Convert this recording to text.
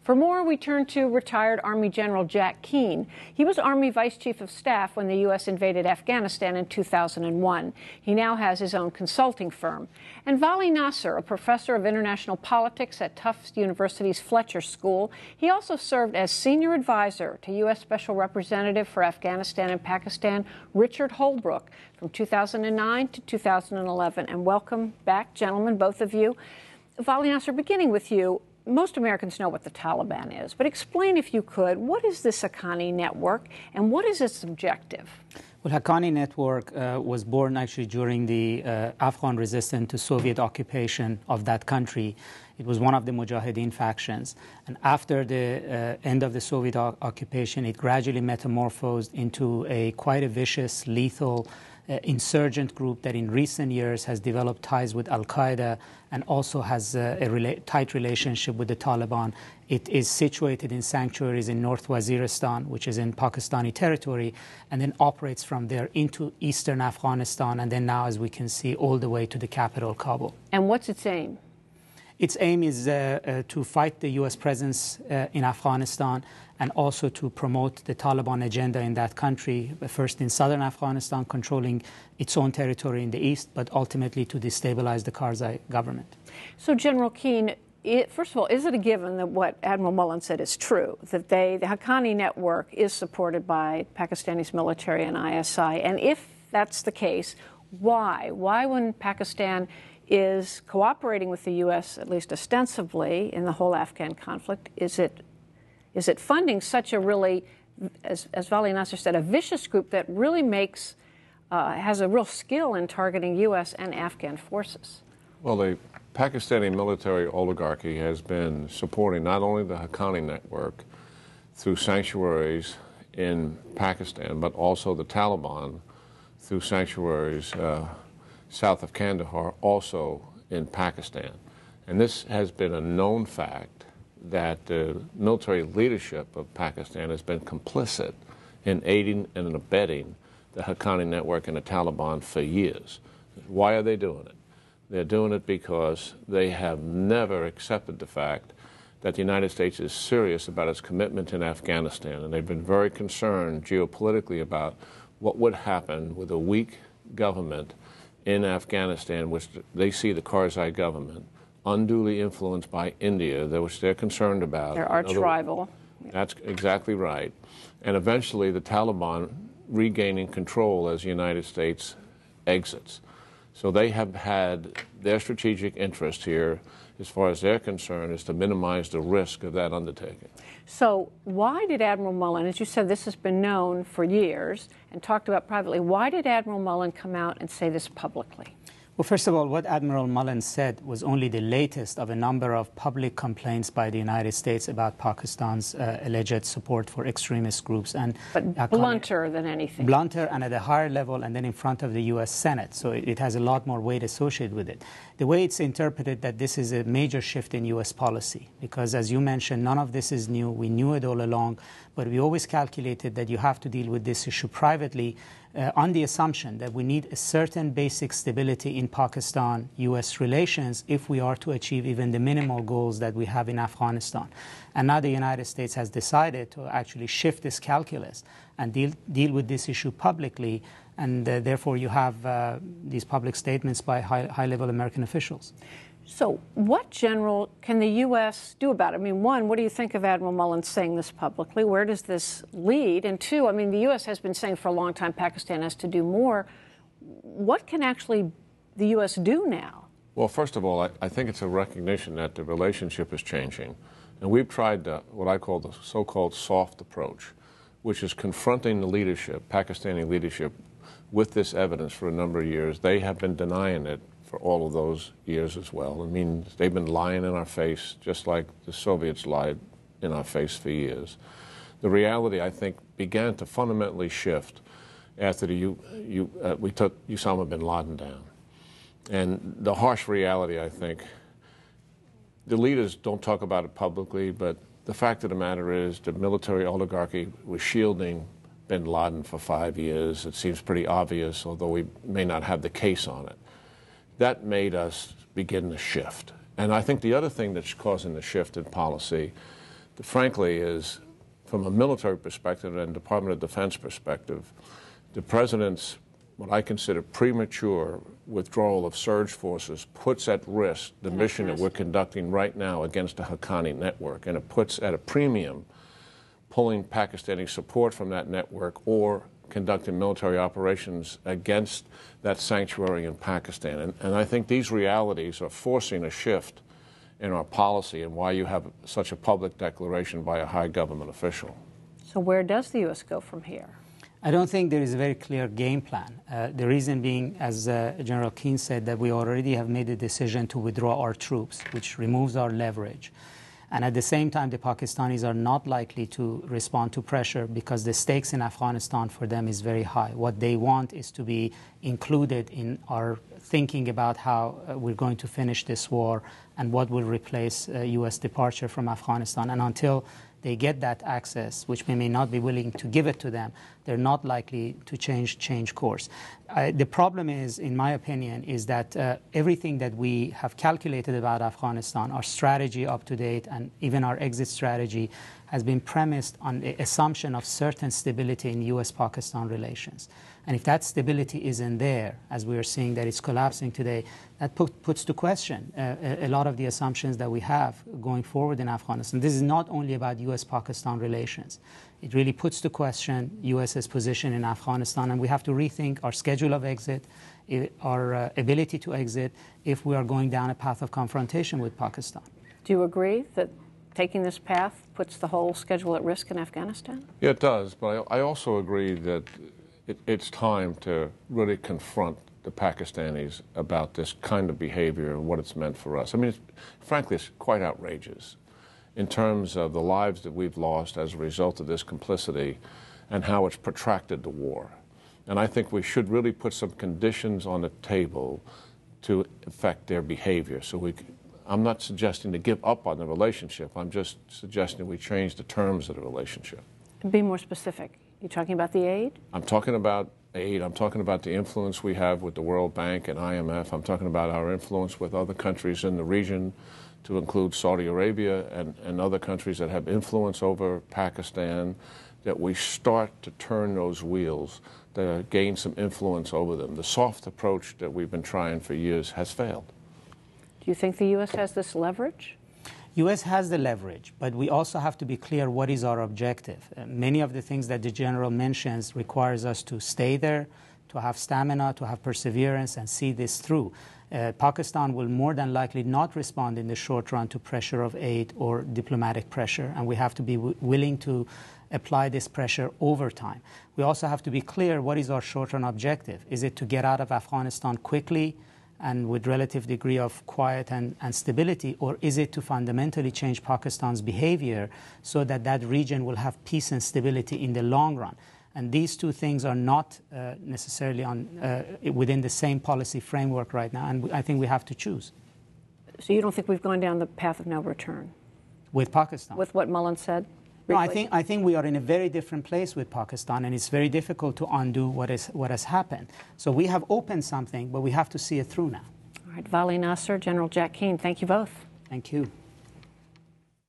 For more, we turn to retired Army General Jack Keane. He was Army Vice Chief of Staff when the U.S. invaded Afghanistan in 2001. He now has his own consulting firm. And Vali Nasr, a professor of international politics at Tufts University's Fletcher School, he also served as senior advisor to U.S. Special Representative for Afghanistan and Pakistan, Richard Holbrooke, from 2009 to 2011. And welcome back, gentlemen, both of you. Vali Nasr, beginning with you. Most Americans know what the Taliban is, but explain, if you could, what is this Haqqani network and what is its objective? Well, Haqqani network was born actually during the Afghan resistance to Soviet occupation of that country. It was one of the Mujahideen factions. And after the end of the Soviet occupation, it gradually metamorphosed into quite a vicious, lethal insurgent group that in recent years has developed ties with Al-Qaeda and also has a tight relationship with the Taliban. It is situated in sanctuaries in North Waziristan, which is in Pakistani territory, and then operates from there into eastern Afghanistan, and then now, as we can see, all the way to the capital, Kabul. And what's its aim? Its aim is to fight the U.S. presence in Afghanistan and also to promote the Taliban agenda in that country, first in southern Afghanistan, controlling its own territory in the east, but ultimately to destabilize the Karzai government. So, General Keane, first of all, is it a given that what Admiral Mullen said is true, that the Haqqani network is supported by Pakistani's military and ISI? And if that's the case, why? Why, when Pakistan is cooperating with the U.S., at least ostensibly, in the whole Afghan conflict, is it funding such a really, as Vali Nasr said, a vicious group that really has a real skill in targeting U.S. and Afghan forces? Well, the Pakistani military oligarchy has been supporting not only the Haqqani network through sanctuaries in Pakistan, but also the Taliban through sanctuaries south of Kandahar, also in Pakistan. And this has been a known fact that the military leadership of Pakistan has been complicit in aiding and abetting the Haqqani network and the Taliban for years. Why are they doing it? They're doing it because they have never accepted the fact that the United States is serious about its commitment in Afghanistan, and they've been very concerned geopolitically about what would happen with a weak government in Afghanistan, which they see the Karzai government unduly influenced by India, which they're concerned about. Their arch rival. That's exactly right. And eventually the Taliban regaining control as the United States exits. So they have had their strategic interest here, as far as they're concerned, is to minimize the risk of that undertaking. So why did Admiral Mullen, as you said, this has been known for years and talked about privately, why did Admiral Mullen come out and say this publicly? Well, first of all, what Admiral Mullen said was only the latest of a number of public complaints by the United States about Pakistan's alleged support for extremist groups. But blunter than anything. Blunter and at a higher level, and then in front of the U.S. Senate. So it has a lot more weight associated with it. The way it's interpreted, that this is a major shift in U.S. policy, because as you mentioned, none of this is new. We knew it all along, but we always calculated that you have to deal with this issue privately, on the assumption that we need a certain basic stability in Pakistan-U.S. relations if we are to achieve even the minimal goals that we have in Afghanistan. And now the United States has decided to actually shift this calculus and deal with this issue publicly, and therefore you have these public statements by high-level American officials. So what, General, can the U.S. do about it? I mean, one, what do you think of Admiral Mullen saying this publicly? Where does this lead? And two, I mean, the U.S. has been saying for a long time Pakistan has to do more. What can actually the U.S. do now? Well, first of all, I think it's a recognition that the relationship is changing. And we've tried what I call the so-called soft approach, which is confronting the leadership, Pakistani leadership, with this evidence for a number of years. They have been denying it for all of those years as well. I mean, they've been lying in our face, just like the Soviets lied in our face for years. The reality, I think, began to fundamentally shift after we took Osama bin Laden down. And the harsh reality, I think, the leaders don't talk about it publicly, but the fact of the matter is the military oligarchy was shielding bin Laden for 5 years. It seems pretty obvious, although we may not have the case on it. That made us begin to shift. And I think the other thing that's causing the shift in policy frankly, is from a military perspective and Department of Defense perspective, the President's what I consider premature withdrawal of surge forces puts at risk the mission that we're conducting right now against the Haqqani network, and it puts at a premium pulling Pakistani support from that network or conducting military operations against that sanctuary in Pakistan. And I think these realities are forcing a shift in our policy and why you have such a public declaration by a high government official. So where does the U.S. go from here? I don't think there is a very clear game plan. The reason being, as General Keane said, that we already have made a decision to withdraw our troops, which removes our leverage. And at the same time, the Pakistanis are not likely to respond to pressure because the stakes in Afghanistan for them is very high. What they want is to be included in our thinking about how we're going to finish this war and what will replace U.S. departure from Afghanistan. And until they get that access, which we may not be willing to give it to them, they're not likely to change course. The problem is, in my opinion, is that everything that we have calculated about Afghanistan, our strategy up to date, and even our exit strategy, has been premised on the assumption of certain stability in U.S.-Pakistan relations. And if that stability isn't there, as we are seeing that it's collapsing today, that puts to question a lot of the assumptions that we have going forward in Afghanistan. This is not only about U.S.-Pakistan relations. It really puts to question U.S.'s position in Afghanistan, and we have to rethink our schedule of exit, our ability to exit, if we are going down a path of confrontation with Pakistan. Do you agree that taking this path puts the whole schedule at risk in Afghanistan? Yeah, it does, but I also agree that it's time to really confront the Pakistanis about this kind of behavior and what it's meant for us. I mean, frankly, it's quite outrageous in terms of the lives that we've lost as a result of this complicity and how it's protracted the war. And I think we should really put some conditions on the table to affect their behavior. So I'm not suggesting to give up on the relationship. I'm just suggesting we change the terms of the relationship. Be more specific. You're talking about the aid? I'm talking about aid. I'm talking about the influence we have with the World Bank and IMF. I'm talking about our influence with other countries in the region, to include Saudi Arabia and other countries that have influence over Pakistan, that we start to turn those wheels, to gain some influence over them. The soft approach that we've been trying for years has failed. Do you think the U.S. has this leverage? U.S. has the leverage, but we also have to be clear what is our objective. Many of the things that the General mentions requires us to stay there, to have stamina, to have perseverance, and see this through. Pakistan will more than likely not respond in the short run to pressure of aid or diplomatic pressure, and we have to be willing to apply this pressure over time. We also have to be clear what is our short-run objective. Is it to get out of Afghanistan quickly and with relative degree of quiet and stability, or is it to fundamentally change Pakistan's behavior so that that region will have peace and stability in the long run? And these two things are not necessarily within the same policy framework right now, and I think we have to choose. So you don't think we've gone down the path of no return? With Pakistan? With what Mullen said? No, I think we are in a very different place with Pakistan, and it's very difficult to undo what has happened. So we have opened something, but we have to see it through now. All right, Vali Nasr, General Jack Keane, thank you both. Thank you.